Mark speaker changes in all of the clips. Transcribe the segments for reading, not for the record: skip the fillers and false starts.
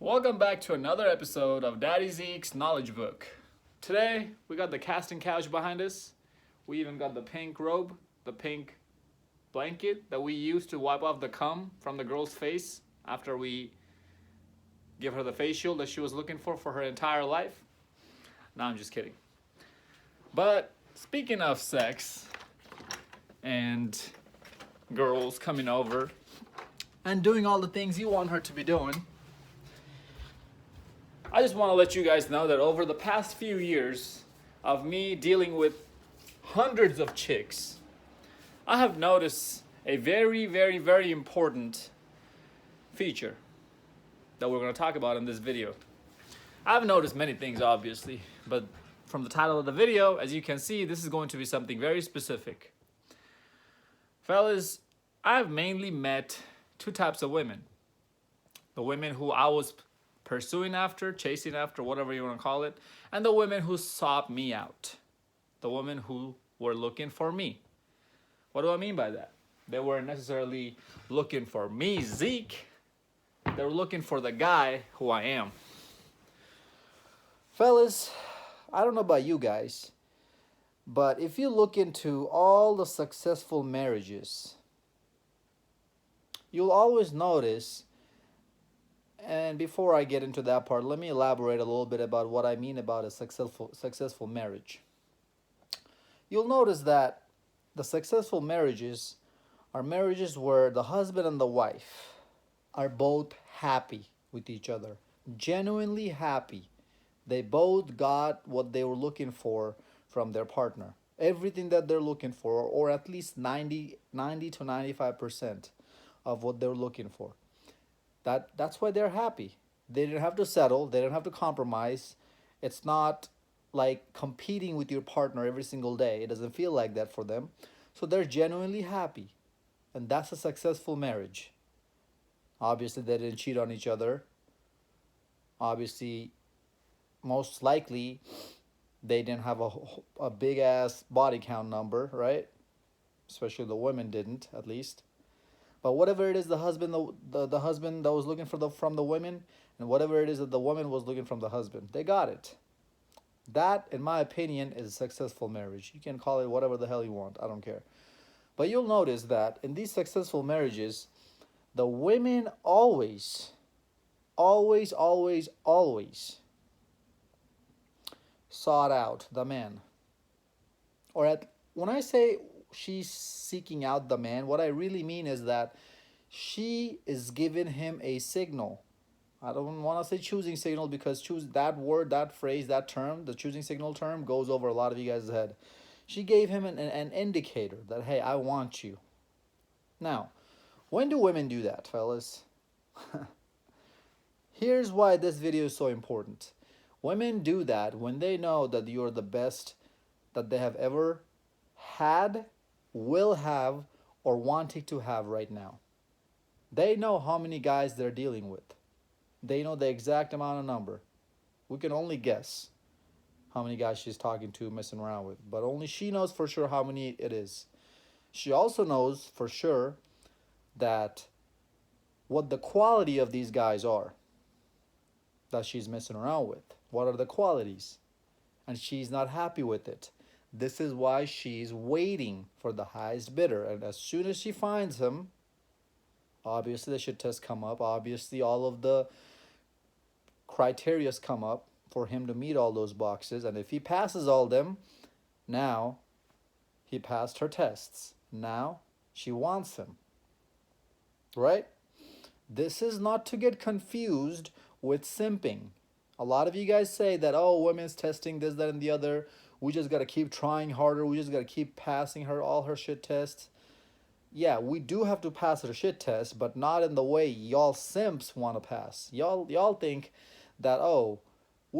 Speaker 1: Welcome back to another episode of Daddy Zeke's Knowledge Book. Today, we got the casting couch behind us. We even got the pink robe, the pink blanket that we use to wipe off the cum from the girl's face after we give her the face shield that she was looking for her entire life. No, I'm just kidding. But speaking of sex and girls coming over and doing all the things you want her to be doing, I just want to let you guys know that over the past few years of me dealing with hundreds of chicks, I have noticed a very important feature that we're going to talk about in this video. I've noticed many things, obviously, but from the title of the video, as you can see, this is going to be something very specific. Fellas, I've mainly met two types of women. The women who I was pursuing after, chasing after, whatever you want to call it, and the women who sought me out. The women who were looking for me. What do I mean by that? They weren't necessarily looking for me, Zeke. They were looking for the guy who I am. Fellas, I don't know about you guys, but if you look into all the successful marriages, you'll always notice. And before I get into that part, let me elaborate a little bit about what I mean about a successful marriage. You'll notice that the successful marriages are marriages where the husband and the wife are both happy with each other, genuinely happy. They both got what they were looking for from their partner. Everything that they're looking for, or at least 90 to 95% of what they're looking for. That's why they're happy. They didn't have to settle. They didn't have to compromise. It's not like competing with your partner every single day. It doesn't feel like that for them. So they're genuinely happy. And that's a successful marriage. Obviously, they didn't cheat on each other. Obviously, most likely, they didn't have a big ass body count number, right? Especially the women didn't, at least. But whatever it is, the husband that was looking for from the women, and whatever it is that the woman was looking from the husband, they got it. That, in my opinion, is a successful marriage. You can call it whatever the hell you want. I don't care. But you'll notice that in these successful marriages, the women always sought out the man. When I say she's seeking out the man, what I really mean is that she is giving him a signal. I don't want to say choosing signal, because choose that word, that phrase, that term, the choosing signal term goes over a lot of you guys' head. She gave him an indicator that, hey, I want you. Now, when do women do that, fellas? Here's why this video is so important. Women do that when they know that you're the best that they have ever had, will have, or wanting to have right now. They know how many guys they're dealing with. They know the exact amount of number. We can only guess how many guys she's talking to, messing around with, but only she knows for sure how many it is. She also knows for sure that what the quality of these guys are that she's messing around with. What are the qualities? And she's not happy with it. This is why she's waiting for the highest bidder. And as soon as she finds him, obviously the shit tests come up. Obviously all of the criterias come up for him to meet all those boxes. And if he passes all them, now he passed her tests. Now she wants him. Right? This is not to get confused with simping. A lot of you guys say that, oh, women's testing this, that, and the other. We just got to keep trying harder. We just got to keep passing all her shit tests. Yeah, we do have to pass her shit tests, but not in the way y'all simps want to pass. Y'all think that, oh,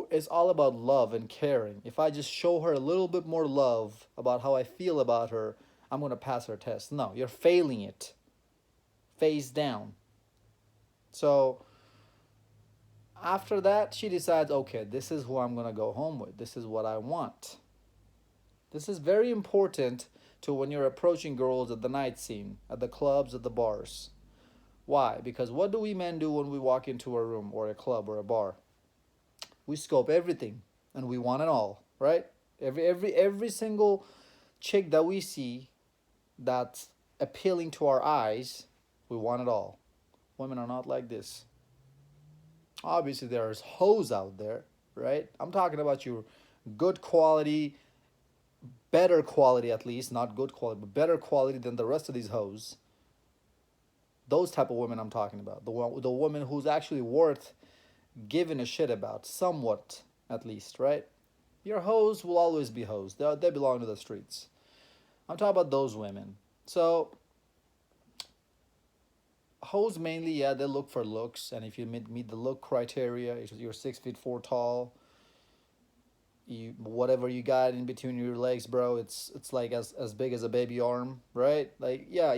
Speaker 1: it's all about love and caring. If I just show her a little bit more love about how I feel about her, I'm going to pass her test. No, you're failing it. Face down. So after that, she decides, okay, this is who I'm going to go home with. This is what I want. This is very important to when you're approaching girls at the night scene, at the clubs, at the bars. Why? Because what do we men do when we walk into a room or a club or a bar? We scope everything and we want it all, right? Every single chick that we see that's appealing to our eyes, we want it all. Women are not like this. Obviously, there's hoes out there, right? I'm talking about your good quality, better quality at least, not good quality, but better quality than the rest of these hoes. Those type of women I'm talking about. The woman who's actually worth giving a shit about, somewhat at least, right? Your hoes will always be hoes. They belong to the streets. I'm talking about those women. So hoes mainly, yeah, they look for looks, and if you meet the look criteria, if you're 6 feet 4 tall, you whatever you got in between your legs, bro, it's like as big as a baby arm, right? Like, yeah,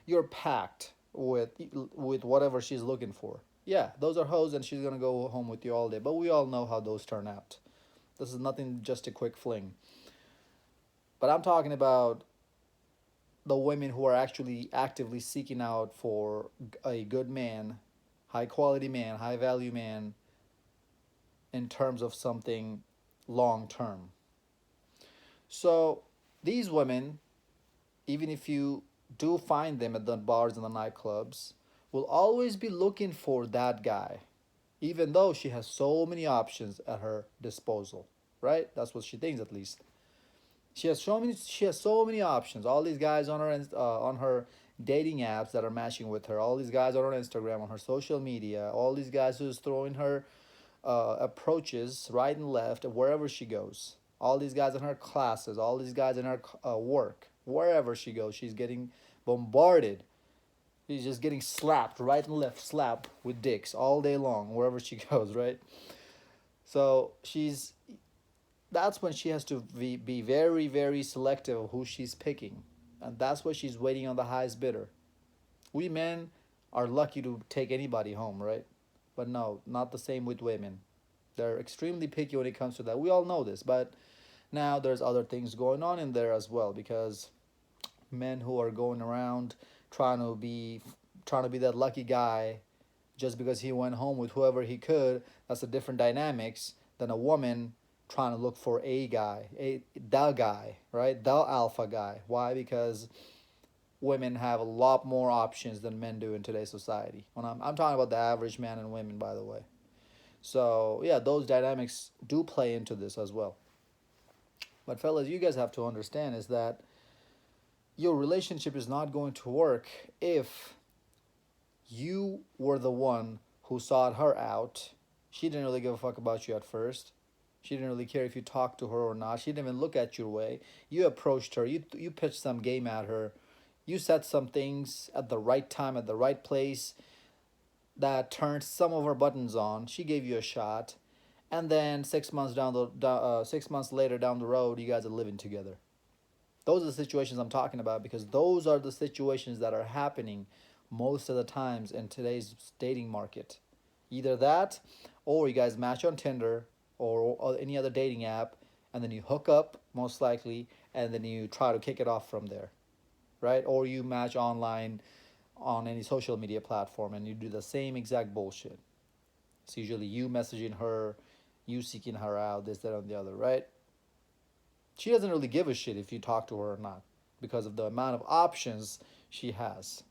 Speaker 1: you're packed with whatever she's looking for. Yeah, those are hoes, and she's gonna go home with you all day. But we all know how those turn out. This is nothing just a quick fling. But I'm talking about the women who are actually actively seeking out for a good man, high quality man, high value man in terms of something long term. So these women, even if you do find them at the bars and the nightclubs, will always be looking for that guy, even though she has so many options at her disposal, right? That's what she thinks, at least. She has so many options. All these guys on her dating apps that are matching with her. All these guys on her Instagram, on her social media. All these guys who's throwing her approaches right and left wherever she goes. All these guys in her classes. All these guys in her work. Wherever she goes, she's getting bombarded. She's just getting slapped right and left, slapped with dicks all day long wherever she goes, right? So that's when she has to be very, very selective of who she's picking. And that's why she's waiting on the highest bidder. We men are lucky to take anybody home, right? But no, not the same with women. They're extremely picky when it comes to that. We all know this, but now there's other things going on in there as well, because men who are going around trying to be trying to be that lucky guy just because he went home with whoever he could, that's a different dynamics than a woman trying to look for a guy, the guy, right? The alpha guy. Why? Because women have a lot more options than men do in today's society. When I'm talking about the average man and women, by the way. So yeah, those dynamics do play into this as well. But fellas, you guys have to understand is that your relationship is not going to work if you were the one who sought her out. She didn't really give a fuck about you at first. She didn't really care if you talked to her or not. She didn't even look at your way. You approached her. You pitched some game at her. You said some things at the right time, at the right place that turned some of her buttons on. She gave you a shot, and then 6 months 6 months later down the road, you guys are living together. Those are the situations I'm talking about, because those are the situations that are happening most of the times in today's dating market. Either that, or you guys match on Tinder or any other dating app, and then you hook up, most likely, and then you try to kick it off from there, right? Or you match online on any social media platform and you do the same exact bullshit. It's usually you messaging her, you seeking her out, this, that, and the other, right? She doesn't really give a shit if you talk to her or not, because of the amount of options she has.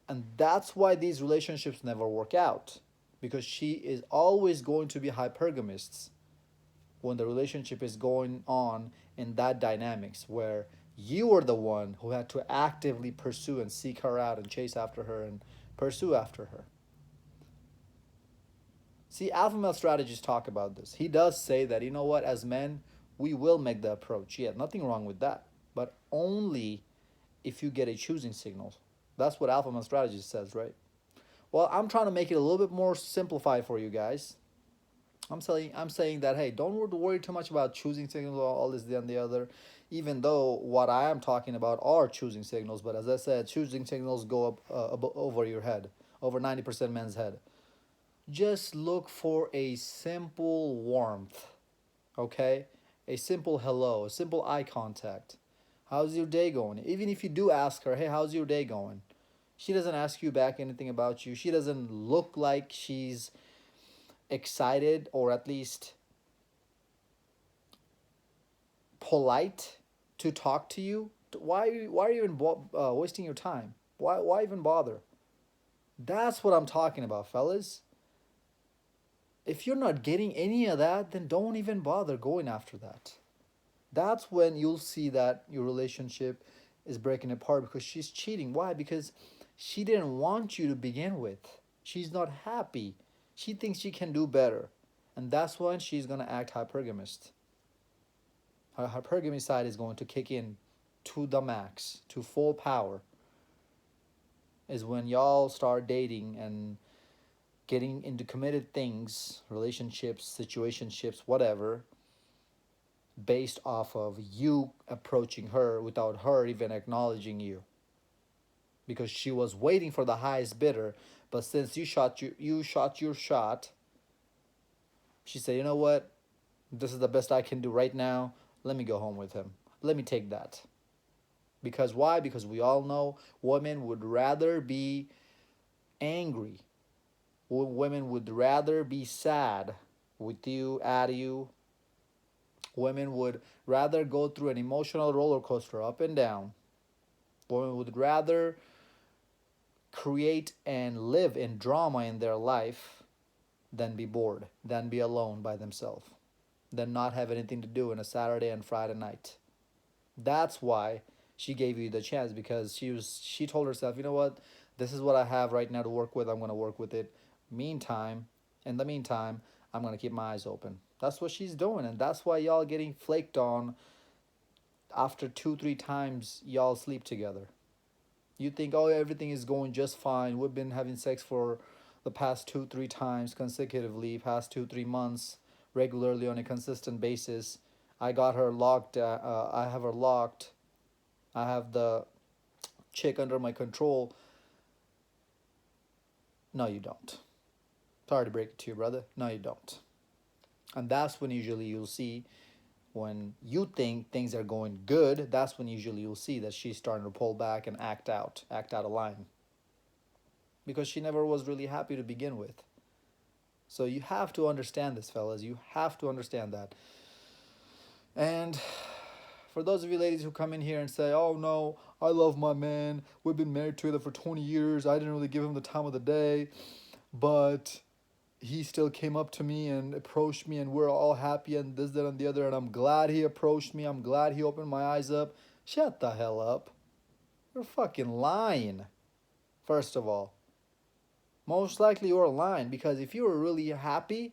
Speaker 1: And that's why these relationships never work out, because she is always going to be hypergamist when the relationship is going on in that dynamics where you are the one who had to actively pursue and seek her out and chase after her and pursue after her. See, alpha male strategists talk about this. He does say that, you know what, as men, we will make the approach. Yeah, nothing wrong with that. But only if you get a choosing signal. That's what alpha male strategist says, right? Well, I'm trying to make it a little bit more simplified for you guys. I'm saying that, hey, don't worry too much about choosing signals or all this and the other, even though what I am talking about are choosing signals. But as I said, choosing signals go up over your head, over 90% men's head. Just look for a simple warmth, okay? A simple hello, a simple eye contact. How's your day going? Even if you do ask her, hey, how's your day going? She doesn't ask you back anything about you. She doesn't look like she's excited or at least polite to talk to you. Why are you even wasting your time? Why even bother? That's what I'm talking about, fellas. If you're not getting any of that, then don't even bother going after that. That's when you'll see that your relationship is breaking apart because she's cheating. Why? Because she didn't want you to begin with. She's not happy. She thinks she can do better. And that's when she's going to act hypergamist. Her hypergamy side is going to kick in to the max, to full power. Is when y'all start dating and getting into committed things, relationships, situationships, whatever, based off of you approaching her without her even acknowledging you, because she was waiting for the highest bidder. But since you shot your shot, she said, you know what, this is the best I can do right now, let me go home with him, let me take that. Because why? Because we all know women would rather be angry, women would rather be sad with you, at you. Women would rather go through an emotional roller coaster up and down. Women would rather create and live in drama in their life than be bored, than be alone by themselves, than not have anything to do on a Saturday and Friday night. That's why she gave you the chance, because she told herself, you know what, this is what I have right now to work with. I'm gonna work with it. Meantime, in the meantime, I'm gonna keep my eyes open. That's what she's doing, and that's why y'all getting flaked on after 2, 3 times y'all sleep together. You think, oh, everything is going just fine. We've been having sex for the past 2, 3 times consecutively, past 2, 3 months, regularly on a consistent basis. I got her locked. I have her locked. I have the chick under my control. No, you don't. Sorry to break it to you, brother. No, you don't. And that's when usually you'll see, when you think things are going good, that's when usually you'll see that she's starting to pull back and act out of line. Because she never was really happy to begin with. So you have to understand this, fellas. You have to understand that. And for those of you ladies who come in here and say, oh no, I love my man, we've been married together for 20 years, I didn't really give him the time of the day, but he still came up to me and approached me and we're all happy and this, that, and the other, and I'm glad he approached me, I'm glad he opened my eyes up. Shut the hell up. You're fucking lying, first of all. Most likely you're lying, because if you were really happy,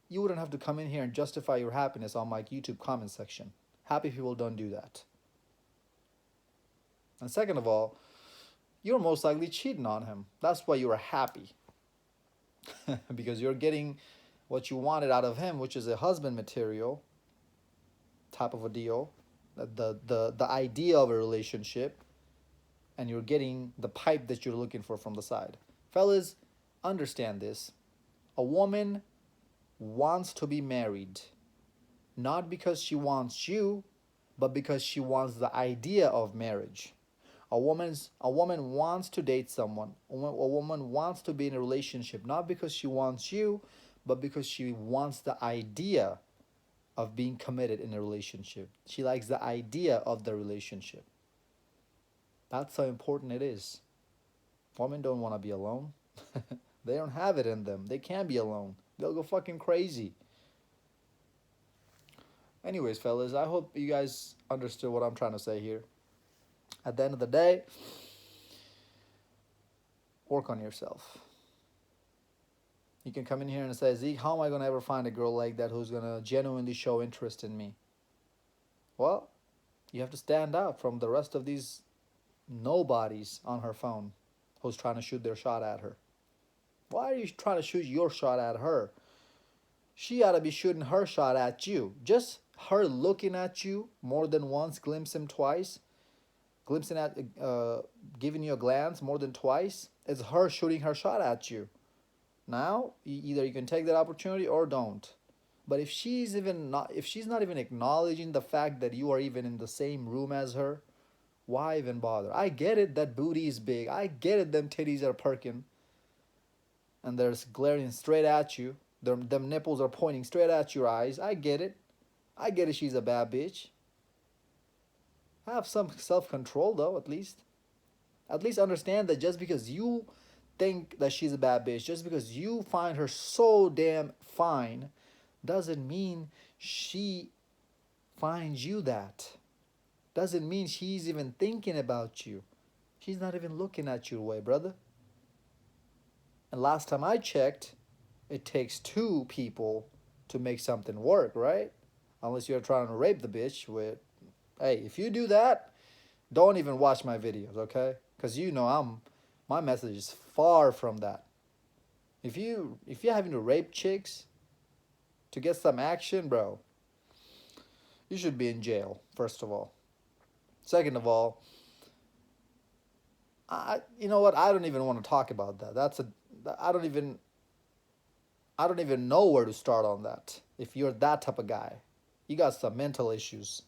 Speaker 1: you wouldn't have to come in here and justify your happiness on my YouTube comment section. Happy people don't do that. And second of all, you're most likely cheating on him. That's why you are happy. Because you're getting what you wanted out of him, which is a husband material type of a deal, the idea of a relationship, and you're getting the pipe that you're looking for from the side. Fellas, understand this. A woman wants to be married, not because she wants you, but because she wants the idea of marriage. A woman wants to date someone. A woman wants to be in a relationship, not because she wants you, but because she wants the idea of being committed in a relationship. She likes the idea of the relationship. That's how important it is. Women don't want to be alone. They don't have it in them. They can't be alone. They'll go fucking crazy. Anyways, fellas, I hope you guys understood what I'm trying to say here. At the end of the day, work on yourself. You can come in here and say, Zeke, how am I going to ever find a girl like that who's going to genuinely show interest in me? Well, you have to stand out from the rest of these nobodies on her phone who's trying to shoot their shot at her. Why are you trying to shoot your shot at her? She ought to be shooting her shot at you. Just her looking at you more than once, glimpsing twice, glimpsing at, giving you a glance more than twice, is her shooting her shot at you. Now, either you can take that opportunity or don't. But if she's not even acknowledging the fact that you are even in the same room as her, Why even bother? I get it that booty is big. I get it them titties are perking and they're glaring straight at you. Them nipples are pointing straight at your eyes. I get it. I get it she's a bad bitch. Have some self control though, at least. At least understand that just because you think that she's a bad bitch, just because you find her so damn fine, doesn't mean she finds you that. Doesn't mean she's even thinking about you. She's not even looking at your way, brother. And last time I checked, it takes two people to make something work, right? Unless you're trying to rape the bitch with, hey, if you do that, don't even watch my videos, okay? Because you know my message is far from that. If you're having to rape chicks to get some action, bro, you should be in jail, first of all. Second of all, you know what? I don't even want to talk about that. I don't even I don't even know where to start on that. If you're that type of guy, you got some mental issues.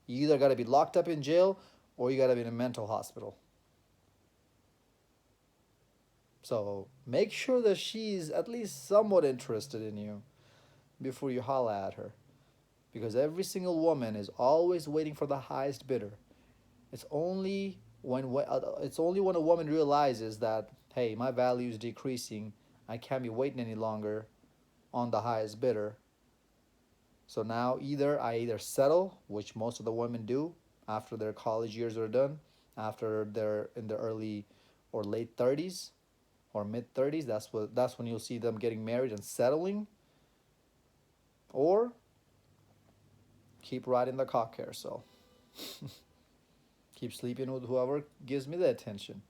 Speaker 1: You either got to be locked up in jail or you got to be in a mental hospital. So make sure that she's at least somewhat interested in you before you holla at her. Because every single woman is always waiting for the highest bidder. It's only when a woman realizes that, hey, my value is decreasing, I can't be waiting any longer on the highest bidder. So now I either settle, which most of the women do after their college years are done, after they're in their early or late 30s or mid 30s, that's when you'll see them getting married and settling, or keep riding the cock carousel. Keep sleeping with whoever gives me the attention.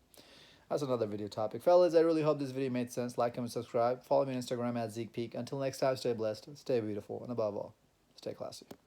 Speaker 1: That's another video topic. Fellas, I really hope this video made sense. Like, comment, subscribe. Follow me on Instagram at Zeekpeak. Until next time, stay blessed, stay beautiful, and above all, stay classy.